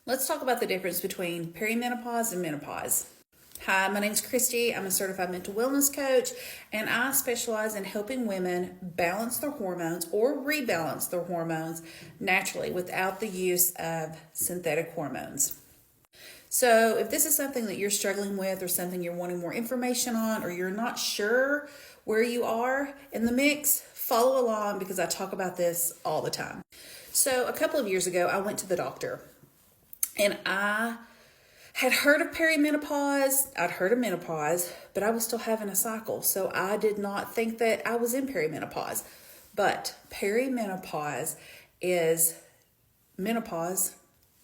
Let's talk about the difference between perimenopause and menopause. Hi, my name is Christy. I'm a certified mental wellness coach, and I specialize in helping women balance their hormones or rebalance their hormones naturally without the use of synthetic hormones. So if this is something that you're struggling with or something you're wanting more information on, or you're not sure where you are in the mix, follow along because I talk about this all the time. So a couple of years ago, I went to the doctor. And I had heard of perimenopause, I'd heard of menopause, but I was still having a cycle. So I did not think that I was in perimenopause. But perimenopause is menopause,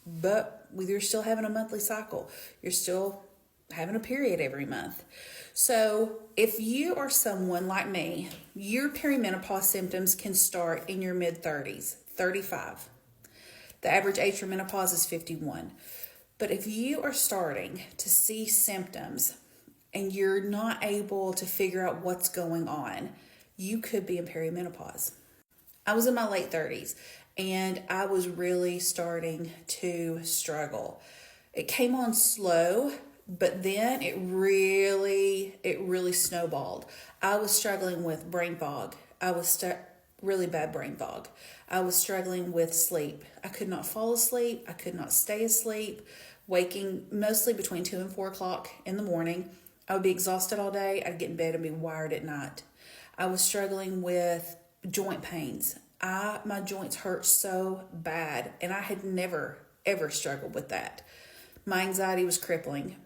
but you're still having a monthly cycle. You're still having a period every month. So if you are someone like me, your perimenopause symptoms can start in your mid-30s, 35. The average age for menopause is 51. But if you are starting to see symptoms and you're not able to figure out what's going on, you could be in perimenopause. I was in my late 30s and I was really starting to struggle. It came on slow, but then it really snowballed. I was struggling with brain fog. Really bad brain fog. I was struggling with sleep. I could not fall asleep. I could not stay asleep, waking mostly between 2 and 4 o'clock in the morning. I would be exhausted all day. I'd get in bed and be wired at night. I was struggling with joint pains. My joints hurt so bad, and I had never, ever struggled with that. My anxiety was crippling.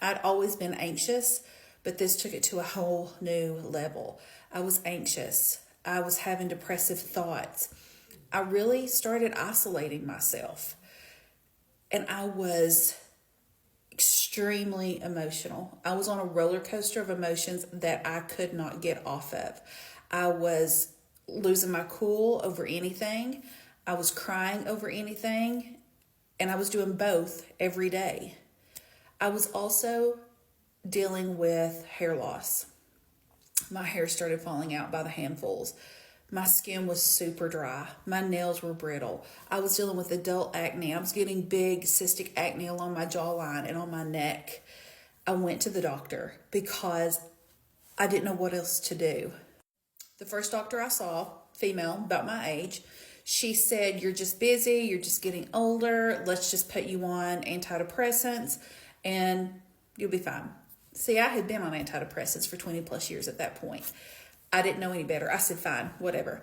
I'd always been anxious, but this took it to a whole new level. I was anxious. I was having depressive thoughts. I really started isolating myself. And I was extremely emotional. I was on a roller coaster of emotions that I could not get off of. I was losing my cool over anything. I was crying over anything. And I was doing both every day. I was also dealing with hair loss. My hair started falling out by the handfuls. My skin was super dry. My nails were brittle. I was dealing with adult acne. I was getting big cystic acne along my jawline and on my neck. I went to the doctor because I didn't know what else to do. The first doctor I saw, female, about my age, she said, "You're just busy. You're just getting older. Let's just put you on antidepressants and you'll be fine." See, I had been on antidepressants for 20 plus years at that point. I didn't know any better. I said, fine, whatever.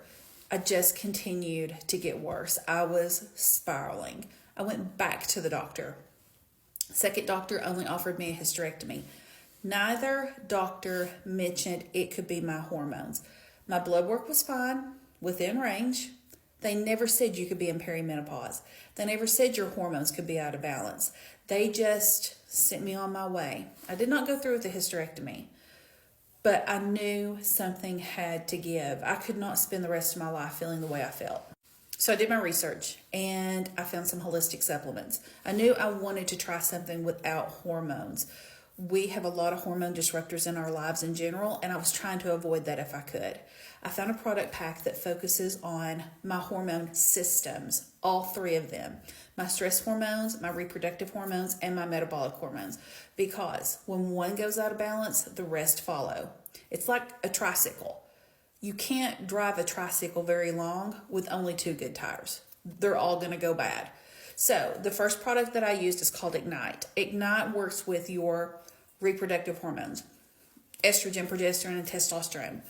I just continued to get worse. I was spiraling. I went back to the doctor. Second doctor only offered me a hysterectomy. Neither doctor mentioned it could be my hormones. My blood work was fine, within range. They never said you could be in perimenopause. They never said your hormones could be out of balance. They just sent me on my way. I did not go through with the hysterectomy, but I knew something had to give. I could not spend the rest of my life feeling the way I felt. So I did my research and I found some holistic supplements. I knew I wanted to try something without hormones. We have a lot of hormone disruptors in our lives in general, and I was trying to avoid that if I could. I found a product pack that focuses on my hormone systems, all three of them. My stress hormones, my reproductive hormones, and my metabolic hormones. Because when one goes out of balance, the rest follow. It's like a tricycle. You can't drive a tricycle very long with only 2 good tires. They're all going to go bad. So the first product that I used is called Ignite. Ignite works with your reproductive hormones, estrogen, progesterone, and testosterone.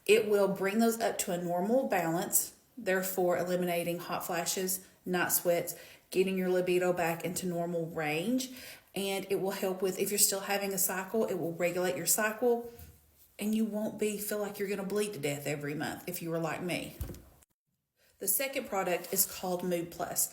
It will bring those up to a normal balance, therefore eliminating hot flashes, night sweats, getting your libido back into normal range. And it will help with, if you're still having a cycle, it will regulate your cycle, and you won't feel like you're going to bleed to death every month if you were like me. The second product is called Mood Plus.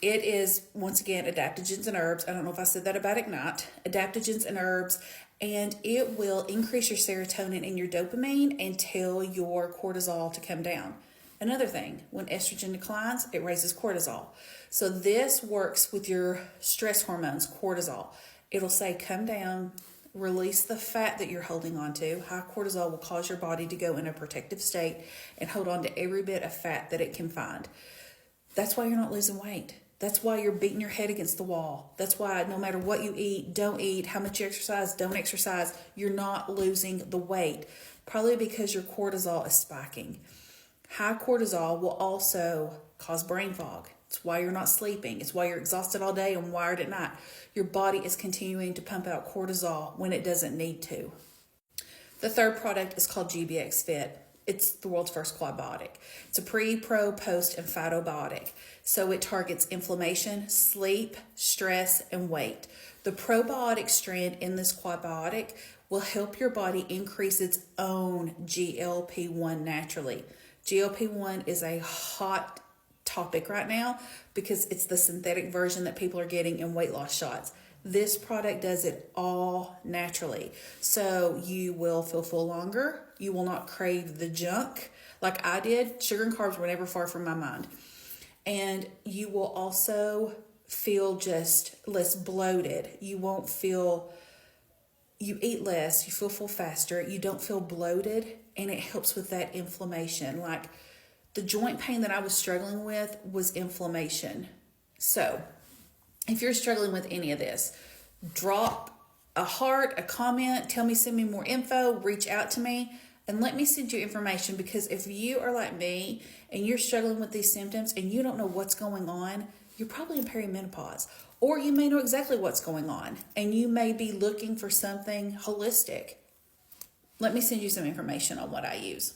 It is, once again, adaptogens and herbs. I don't know if I said that about Ignite. Adaptogens and herbs, and it will increase your serotonin and your dopamine and tell your cortisol to come down. Another thing, when estrogen declines, it raises cortisol. So this works with your stress hormones, cortisol. It'll say, come down, release the fat that you're holding on to. High cortisol will cause your body to go in a protective state and hold on to every bit of fat that it can find. That's why you're not losing weight. That's why you're beating your head against the wall. That's why no matter what you eat, don't eat, how much you exercise, don't exercise, you're not losing the weight. Probably because your cortisol is spiking. High cortisol will also cause brain fog. It's why you're not sleeping. It's why you're exhausted all day and wired at night. Your body is continuing to pump out cortisol when it doesn't need to. The third product is called GBX Fit. It's the world's first quadbiotic. It's a pre, pro, post, and phytobiotic. So it targets inflammation, sleep, stress, and weight. The probiotic strand in this quadbiotic will help your body increase its own GLP-1 naturally. GLP-1 is a hot topic right now because it's the synthetic version that people are getting in weight loss shots. This product does it all naturally. So you will feel full longer. You will not crave the junk like I did. Sugar and carbs were never far from my mind. And you will also feel just less bloated. You won't feel, you eat less, you feel full faster, you don't feel bloated, and it helps with that inflammation. Like the joint pain that I was struggling with was inflammation. So if you're struggling with any of this, drop a heart, a comment, send me more info, reach out to me, and let me send you information, because if you are like me and you're struggling with these symptoms and you don't know what's going on, you're probably in perimenopause, or you may know exactly what's going on and you may be looking for something holistic. Let me send you some information on what I use.